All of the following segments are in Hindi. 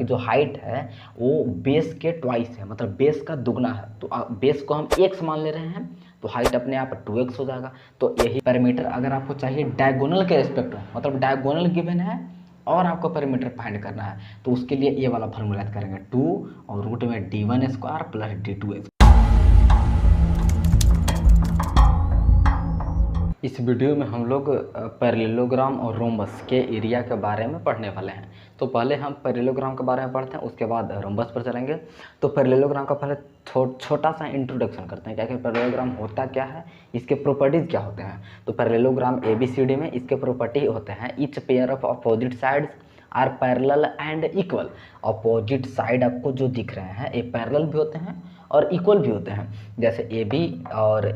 की जो हाइट है वो बेस के ट्वाइस है, मतलब बेस का दुगना है। तो बेस को हम x मान ले रहे हैं तो हाइट अपने आप 2x हो जाएगा। तो यही पैरामीटर अगर आपको चाहिए डायगोनल के रेस्पेक्ट में, मतलब डायगोनल गिवन है और आपको पैरामीटर फाइंड करना है, तो उसके लिए ये वाला फॉर्मूला याद करेंगे 2 और रूट में d1² प्लस d2x। इस वीडियो में हम लोग पैरेललोग्राम और रोम्बस के एरिया के बारे में पढ़ने वाले हैं। तो पहले हम पैरेललोग्राम के बारे में पढ़ते हैं, उसके बाद रोम्बस पर चलेंगे। तो पैरेललोग्राम का पहले छोटा सा इंट्रोडक्शन करते हैं, क्या कि पैरेललोग्राम होता क्या है, इसके प्रॉपर्टीज़ क्या होते हैं। तो पैरेललोग्राम ABCD में इसके प्रॉपर्टी होते हैं, each pair of opposite sides are parallel and equal. Opposite side आपको जो दिख रहे हैं ये पैरेलल भी होते हैं और इक्वल भी होते हैं। जैसे AB और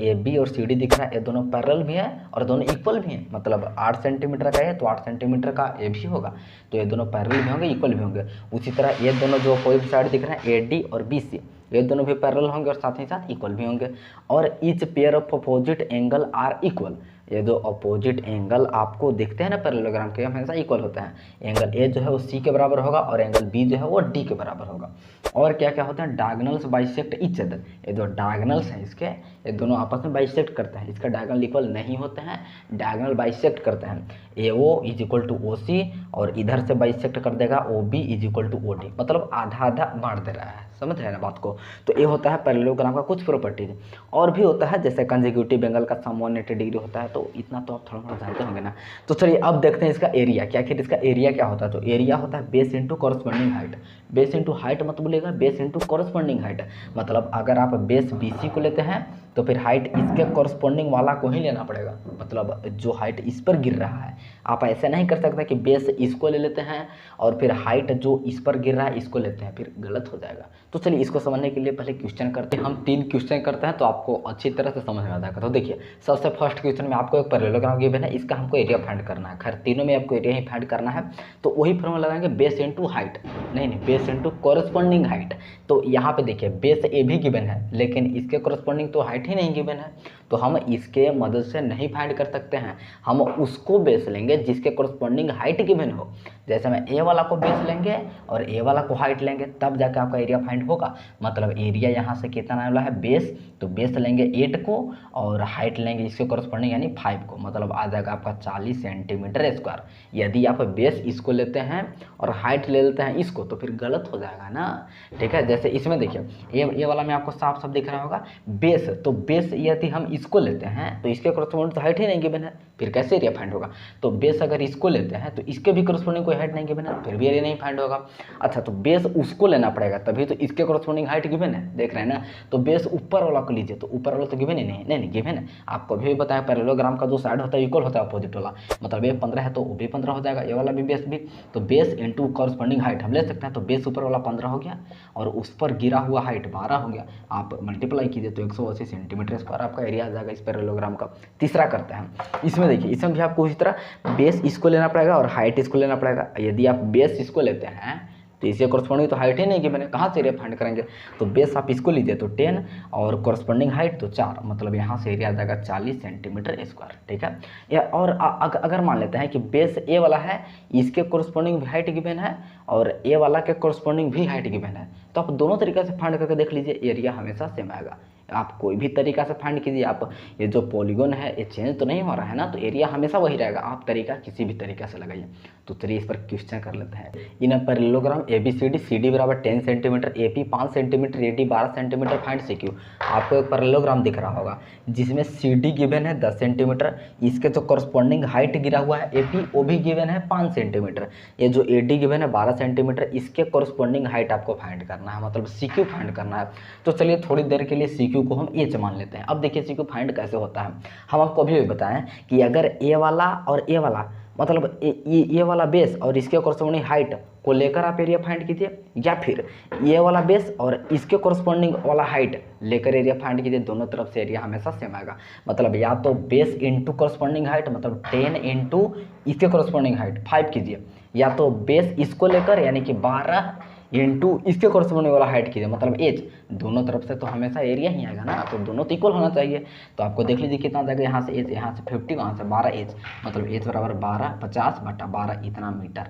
CD दिख रहा है, ये दोनों पैरेलल भी है और दोनों इक्वल भी हैं। मतलब 8 सेंटीमीटर का है तो 8 सेंटीमीटर का ये भी होगा, तो ये दोनों पैरेलल भी होंगे, इक्वल भी होंगे। उसी तरह ये दोनों जो अपोजिट साइड दिख रहे हैं AD और BC, ये दोनों भी पैरेलल होंगे और साथ ही साथ इक्वल भी होंगे। और each pair of opposite angle are equal. ये जो अपोजिट एंगल आपको दिखते हैं ना पैरेललोग्राम के, हमेशा इक्वल होता है। एंगल A जो है वो C के बराबर होगा और एंगल B जो है वो D के बराबर होगा। और क्या क्या होता है, डायगोनल्स बाइसेक्ट ईच अदर। ये जो डायगोनल्स हैं इसके, ये दोनों आपस में बाइसेक्ट करते हैं। इसका डायगोनल इक्वल नहीं होते हैं, डायगोनल बाइसेक्ट करते हैं। AO is equal to OC और इधर से बाइसेक्ट कर देगा OB is equal to OD, मतलब आधा आधा बांट दे रहा है। समझ रहे हैं ना बात को। तो ये होता है पैरेललोग्राम का कुछ प्रॉपर्टीज। और भी होता है जैसे कंसेक्यूटिव एंगल का सम 180 डिग्री होता है, तो इतना तो आप थोड़ा थोड़ा जानते होंगे ना। तो चलिए अब देखते हैं इसका एरिया क्या, आखिर इसका एरिया क्या होता है। तो एरिया होता है base into corresponding height. Base into height मत बोलिएगा, बेस इंटू कॉरस्पॉन्डिंग हाइट। मतलब अगर आप बेस BC को लेते हैं तो फिर हाइट इसके कॉरस्पॉन्डिंग वाला को ही लेना पड़ेगा, मतलब जो हाइट इस पर गिर रहा है। आप ऐसे नहीं कर सकते कि बेस इसको ले लेते हैं और फिर हाइट जो इस पर गिर रहा है इसको लेते हैं, फिर गलत हो जाएगा। तो चलिए इसको समझने के लिए पहले क्वेश्चन करते हैं। हम 3 क्वेश्चन करते हैं तो आपको अच्छी तरह से समझ में आ जाएगा। तो देखिए सबसे फर्स्ट क्वेश्चन में आपको एक पैरेललोग्राम गिवन है, इसका हमको एरिया फाइंड करना है। खैर तीनों में आपको एरिया ही फाइंड करना है, तो वही फॉर्मूला लगाएंगे बेस इंटू हाइट, नहीं बेस इंटू कॉरस्पॉन्डिंग हाइट। तो यहाँ पे देखिए बेस A भी गिवन है लेकिन इसके कॉरस्पॉन्डिंग तो हाइट ही नहीं गिवन है, तो हम इसके मदद से नहीं फाइंड कर सकते हैं। हम उसको बेस लेंगे जिसके कॉरस्पॉन्डिंग हाइट गिवन हो। जैसे में A वाला को बेस लेंगे और A वाला को हाइट लेंगे, तब जाके आपका एरिया फाइंड होगा। मतलब एरिया यहाँ से कितना आने वाला है बेस, तो बेस लेंगे 8 को और हाइट लेंगे इसके कॉरस्पॉन्डिंग यानी 5 को, मतलब आ जाएगा आपका 40 सेंटीमीटर स्क्वायर। यदि आप बेस इसको लेते हैं और हाइट ले लेते हैं इसको तो फिर गलत हो जाएगा ना, ठीक है। जैसे इसमें देखिए ये वाला में आपको साफ साफ दिख रहा होगा बेस, तो बेस यदि हम इसको लेते हैं तो इसके कॉरस्पॉन्डिंग तो हाइट ही नहीं गिवन है, फिर कैसे एरिया फाइंड होगा। तो बेस अगर इसको लेते हैं तो इसके भी कॉरस्पॉन्डिंग कोई हाइट नहीं गिवन है, फिर भी एरिया नहीं फाइंड होगा। अच्छा तो बेस उसको लेना पड़ेगा तभी तो इसके कॉरस्पॉन्डिंग हाइट गिवन है, देख रहे हैं ना। तो बेस ऊपर वाला को लीजिए, तो ऊपर वाला तो गिवन ही नहीं गिवन है। आपको भी बताया पैरेललोग्राम का जो साइड होता है इक्वल होता है अपोजिट वाला, मतलब ये 15 है तो वो भी 15 हो जाएगा, ये वाला भी बेस भी। तो बेस इंटू कॉरस्पॉन्डिंग हाइट हम ले सकते हैं, तो बेस ऊपर वाला 15 हो गया और उस पर गिरा हुआ हाइट 12 हो गया। आप मल्टीप्लाई कीजिए तो 180 सेंटीमीटर स्क्वायर आपका एरिया आ जाएगा इस पैरेललोग्राम का। तीसरा करते हैं, इसमें देखिए इसमें भी आपको इसी तरह बेस इसको लेना पड़ेगा और हाइट इसको लेना पड़ेगा। यदि आप बेस इसको लेते हैं तो इसके कॉरस्पॉन्डिंग तो हाइट ही नहीं कि मैंने कहाँ से एरिया फाइंड करेंगे। तो बेस आप इसको लीजिए तो 10 और कॉरस्पॉन्डिंग हाइट तो 4, मतलब यहाँ से एरिया आ जाएगा 40 सेंटीमीटर स्क्वायर, ठीक है। या और अगर मान लेते हैं कि बेस A वाला है, इसके कॉरस्पॉन्डिंग भी हाइट गिवन है और A वाला के कॉरस्पॉन्डिंग भी हाइट गिवन है, तो आप दोनों तरीके से फाइंड करके देख लीजिए, एरिया हमेशा सेम आएगा। आप कोई भी तरीका से फाइंड कीजिए, आप ये जो पॉलीगन है ये चेंज तो नहीं हो रहा है ना, तो एरिया हमेशा वही रहेगा, आप तरीका किसी भी तरीका से लगाइए। तो चलिए इस पर क्वेश्चन कर लेते हैं। इन पैरेललोग्राम ABCD CD बराबर 10 centimetre, AP 5 centimetre, AD 12 centimetre find CQ। आपको एक पैरेललोग्राम दिख रहा होगा जिसमें CD गिवन है 10 सेंटीमीटर, इसके जो कॉरस्पॉन्डिंग हाइट गिरा हुआ है AP वो भी गिवन है 5 सेंटीमीटर, ये जो AD गिवन है 12 सेंटीमीटर, इसके कॉरस्पॉन्डिंग हाइट आपको फाइंड करना है, मतलब CQ फाइंड करना है। तो चलिए थोड़ी देर के लिए CQ को हम H मान लेते हैं। अब देखिए CQ फाइंड कैसे होता है। हम आपको अभी भी बताएं कि अगर A वाला और A वाला, मतलब ये वाला बेस और इसके कॉरस्पॉन्डिंग हाइट को लेकर आप एरिया फाइंड कीजिए, या फिर ये वाला बेस और इसके कॉरस्पॉन्डिंग वाला हाइट लेकर एरिया फाइंड कीजिए, दोनों तरफ से एरिया हमेशा सेम आएगा। मतलब या तो बेस इंटू कॉरस्पॉन्डिंग हाइट, मतलब 10 इंटू इसके कॉरस्पॉन्डिंग हाइट 5 कीजिए, या तो बेस इसको लेकर यानी कि 12 इंटू इसके कॉरस्पॉन्डिंग वाला हाइट कीजिए, मतलब एज। दोनों तरफ से तो हमेशा एरिया ही आएगा ना, तो दोनों तो इक्वल होना चाहिए। तो आपको देख लीजिए कितना आ जाएगा, यहाँ से 50, वहाँ से 12 एज, मतलब एज बराबर 12 50 बटा 12 इतना मीटर,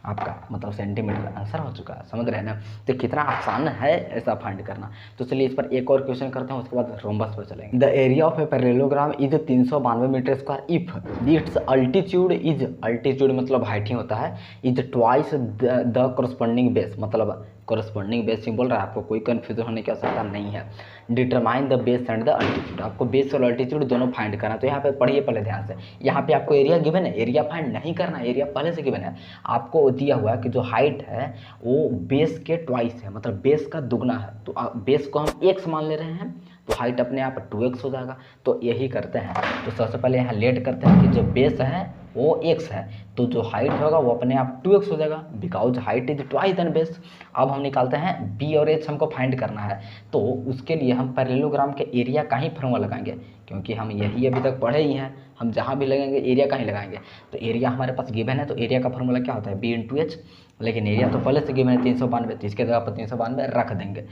आपका मतलब सेंटीमीटर आंसर हो चुका है, समझ रहे हैं ना। तो कितना आसान है ऐसा फाइंड करना। तो चलिए इस पर एक और क्वेश्चन करते हैं, उसके बाद रोम्बस पर चलेंगे। The area of a parallelogram is 392 metre square if its altitude मतलब हाइट ही होता है, is twice the corresponding base, मतलब corresponding बेस सिंबल रहा है, आपको कोई कन्फ्यूजन होने की आवश्यकता नहीं है। Determine the base and the altitude, आपको बेस और अल्टीट्यूड दोनों फाइंड करना है। तो यहाँ पे पढ़िए पहले ध्यान से, यहाँ पे आपको एरिया गिवन है, एरिया फाइंड नहीं करना, एरिया पहले से गिवन है। आपको दिया हुआ है कि जो हाइट है वो बेस के ट्वाइस है, मतलब बेस का दुगना है। तो बेस को हम x मान ले रहे हैं, तो हाइट अपने आप 2x हो जाएगा। तो यही करते हैं। तो सबसे पहले यहाँ लेट करते हैं कि जो बेस है वो x है, तो जो हाइट होगा वो अपने आप 2x हो जाएगा, because height is twice than base. अब हम निकालते हैं b और h हमको फाइंड करना है। तो उसके लिए हम पैरेललोग्राम के एरिया का ही फॉर्मूला लगाएंगे, क्योंकि हम यही अभी तक पढ़े ही हैं, हम जहाँ भी लगेंगे एरिया का ही लगाएंगे। तो एरिया हमारे पास गिवन है, तो एरिया का फॉर्मूला क्या होता है, b इंटू एच। लेकिन एरिया तो पहले से गिवन है 392, तो इसके जगह पर 392 रख देंगे।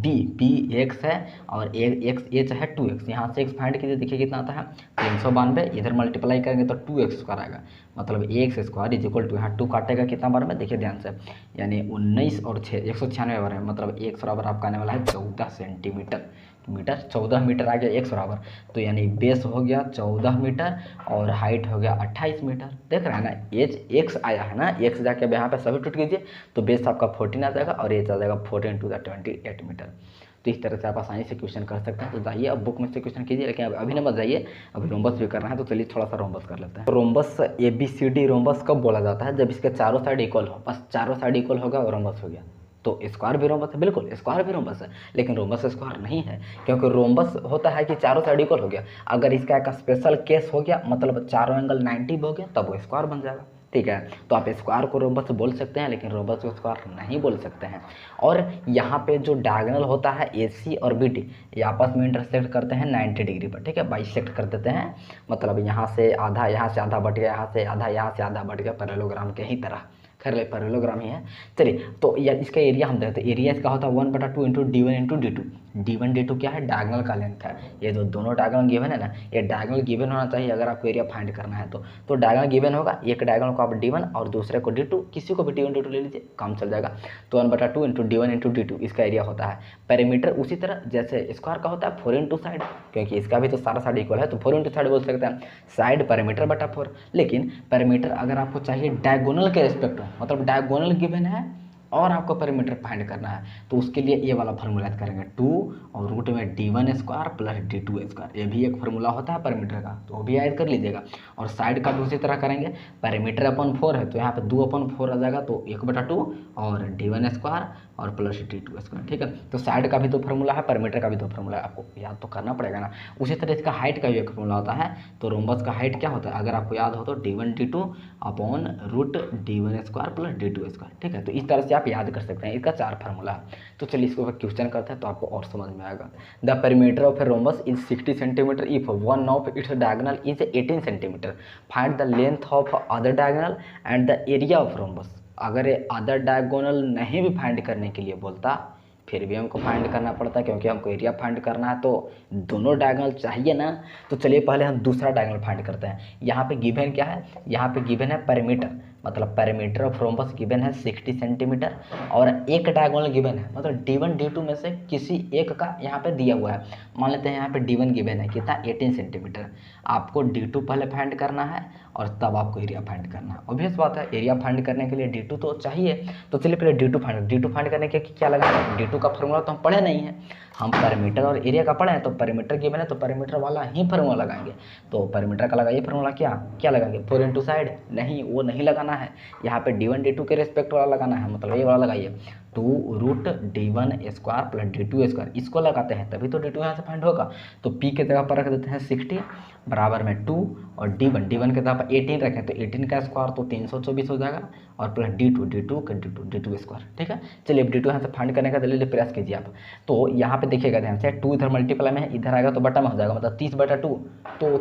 b x है और x h है 2x, यहाँ से x फाइंड कीजिए, देखिए कितना आता है 392, इधर मल्टीप्लाई करेंगे तो 2x स्क्वायर आएगा, मतलब x square is equal to, यहाँ 2 काटेगा कितना बार में, देखिए ध्यान से, यानी 19 और 6 196 बार है, मतलब x बराबर आपका आने वाला है 14 सेंटीमीटर। मीटर 14 मीटर आ गया x बराबर, तो यानी बेस हो गया 14 मीटर और हाइट हो गया 28 मीटर। देख रहे हैं ना, एच x आया है ना, x जाके अब यहाँ पे सभी टूट कीजिए, तो बेस आपका 14 आ जाएगा और एच आ जाएगा 14 × 28 मीटर। तो इस तरह से आप आसानी से क्वेश्चन कर सकते हैं। तो जाइए अब बुक में से क्वेश्चन कीजिए, लेकिन अभी न मत जाइए, अभी रोम्बस भी करना है। तो चलिए थोड़ा सा रोम्बस कर लेते हैं। रोम्बस ABCD रोम्बस कब बोला जाता है, जब इसके चारों साइड इक्वल हो, बस चारों साइड इक्वल होगा और रोम्बस हो गया। तो स्क्वायर भी रोम्बस है, बिल्कुल स्क्वायर भी रोम्बस है, लेकिन रोम्बस स्क्वायर नहीं है, क्योंकि रोम्बस होता है कि चारों साइड इक्वल हो गया। अगर इसका एक स्पेशल केस हो गया, मतलब चारों एंगल 90 हो गया, तब वो स्क्वायर बन जाएगा। ठीक है, तो आप स्क्वायर को रोम्बस बोल सकते हैं, लेकिन रोम्बस को स्क्वायर नहीं बोल सकते हैं। और यहाँ पे जो डायगोनल होता है AC और BD, ये आपस में इंटरसेक्ट करते हैं 90 डिग्री पर। ठीक है, बाइसेक्ट कर देते हैं, मतलब यहाँ से आधा बट गया, यहाँ से आधा बट गया, पैरेललोग्राम के ही तरह। खैर पैरेललोग्राम ही है। चलिए, तो या इसका एरिया हम देखते हैं। एरिया इसका होता है 1/2 into D1 into D2। D1 D2 क्या है, डायगोनल का लेंथ है। ये जो दोनों डायगोनल गिवन है ना, ये डायगोनल गिवन होना चाहिए अगर आपको एरिया फाइंड करना है। तो डायगोनल गिवन होगा, एक डायगोनल को आप D1 और दूसरे को D2, किसी को भी D1 D2 ले लीजिए, काम चल जाएगा। तो 1/2 इंटू D1 इंटू D2 इसका एरिया होता है। पेरीमीटर उसी तरह जैसे स्क्वायर का होता है 4 इंटू साइड, क्योंकि इसका भी तो सारा साइड इक्वल है, तो 4 इंटू साइड बोल सकते हैं, साइड पेरीमीटर बटा 4। लेकिन पेरीमीटर अगर आपको चाहिए डायगोनल के रिस्पेक्ट में, मतलब डायगोनल गिवन है और आपको पेरीमीटर फाइंड करना है, तो उसके लिए ये वाला फार्मूला याद करेंगे, 2 और रूट में D1 square plus D2 square. ये भी एक फार्मूला होता है पेरीमीटर का, तो वो भी याद कर लीजिएगा। और साइड का भी उसी तरह करेंगे, पेरीमीटर अपन 4 है, तो यहाँ पे 2/4 आ जाएगा, तो 1/2 और D1 स्क्वायर और प्लस D2 स्क्वायर। ठीक है, तो साइड का भी तो फार्मूला है, पेरीमीटर का भी तो फार्मूला है, आपको याद तो करना पड़ेगा ना। उसी तरह इसका हाइट का भी एक फार्मूला होता है। तो रोम्बस का हाइट क्या होता है, अगर आपको याद हो तो D1 D2 upon root D1 square plus D2 square. ठीक है, तो इस तरह से आप याद कर सकते हैं, इसका 4 फार्मूला है। तो चलिए इसको क्वेश्चन करते हैं, तो आपको और समझ में आएगा। The perimeter of a rhombus is 60 centimetre if one of its diagonal is 18 centimetre. Find the length of other diagonal and the area of rhombus. अगर ये अदर डायगोनल नहीं भी फाइंड करने के लिए बोलता, फिर भी हमको फाइंड करना पड़ता है, क्योंकि हमको एरिया फाइंड करना है, तो दोनों डायगोनल चाहिए ना। तो चलिए पहले हम दूसरा डायगोनल फाइंड करते हैं। यहाँ पे गिवन क्या है, यहाँ पे गिवन है पेरीमीटर, मतलब पेरीमीटर ऑफ रोम्बस गिवन है 60 सेंटीमीटर, और एक डायगोनल गिवन है, मतलब D1 D2 में से किसी एक का यहाँ पे दिया हुआ है। मान लेते हैं यहाँ पे D1 गिवन है कितना, 18 सेंटीमीटर। आपको D2 पहले फाइंड करना है और तब आपको एरिया फाइंड करना है। ऑब्वियस बात है, एरिया फाइंड करने के लिए D2 तो चाहिए। तो चलिए पहले D2 फाइंड करने के क्या लगाना, D2 का फॉर्मूला तो हम पढ़े नहीं है, हम पेरीमीटर और एरिया का पढ़े हैं। तो पेरीमीटर गिवन है, तो पेरीमीटर वाला ही फार्मूला लगाएंगे। तो पेरीमीटर का लगाइए फार्मूला, क्या लगाएंगे, 4 इंटू साइड, नहीं वो नहीं लगाना है, यहाँ पे D1 D2 के रिस्पेक्ट वाला लगाना है, मतलब ये वाला लगाइए, 2 root D1 square plus D2 square, इसको लगाते हैं तभी तो D2 यहाँ से फाइंड होगा। तो P के जगह पर रख देते हैं 60 बराबर में 2 और D1 के जगह पर 18 रखें, तो 18 का स्क्वायर तो 324 हो जाएगा, और प्लस D2 स्क्वायर। ठीक है, चलिए अब D2 यहाँ से फाइंड करने का दलील प्रयास कीजिए आप। तो यहाँ पे देखिएगा ध्यान से, 2 इधर मल्टीप्लाई में है, इधर आएगा तो बटा में हो जाएगा, मतलब 30/2, तो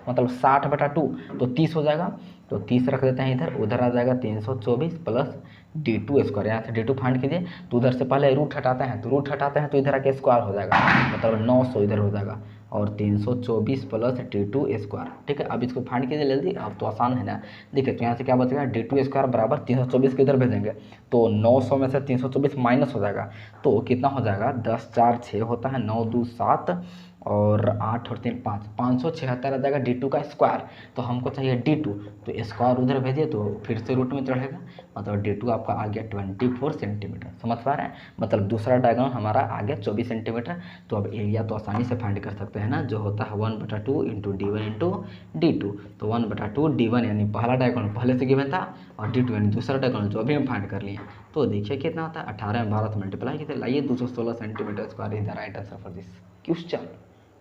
मतलब 60/2, तो 30 हो जाएगा। तो 30 रख देते हैं इधर, उधर आ जाएगा 324 प्लस D2 स्क्वायर। यहाँ से D2 फाइंड कीजिए, तो उधर से पहले रूट हटाते हैं, तो इधर आके स्क्वायर हो जाएगा, मतलब 900 इधर हो जाएगा, और 324 प्लस d2 स्क्वायर। ठीक है, अब इसको फाइंड कीजिए जल्दी, अब तो आसान है ना। देखिए तो यहाँ से क्या बचेगा, d2 स्क्वायर बराबर 324 किधर भेजेंगे, तो 900 में से 324 माइनस हो जाएगा, तो कितना हो जाएगा, 10 4 6 होता है, 9 2 7 और 8 और 3 5, 576 आ जाएगा d2 का स्क्वायर। तो हमको चाहिए d2, तो स्क्वायर उधर भेजिए तो फिर से रूट में चढ़ेगा, मतलब d2 आपका आ गया 24 सेंटीमीटर। समझ पा रहे हैं, मतलब दूसरा डायगोनल हमारा आ गया 24 सेंटीमीटर। तो अब एरिया तो आसानी से फाइंड कर सकते हैं ना, जो होता है 1/2 इंटू d1 इंटू d2। तो 1/2 d1 यानी पहला डायगोनल पहले से गिवन था, और d2 यानी दूसरा डायगोनल जो अभी हम फाइंड कर लिए। तो देखिए कितना होता है, 18 में 12 से मल्टीप्लाई कीजिए, लाइए 216 centimetre square is the right answer for this question.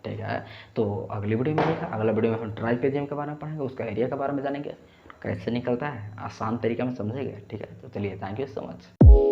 ठीक है, तो अगली वीडियो में देखा, अगला वीडियो में हम ट्राइपेजियम के बारे में पढ़ेंगे, उसका एरिया के बारे में जानेंगे कैसे निकलता है, आसान तरीके में समझेंगे। ठीक है, तो चलिए, थैंक यू सो मच।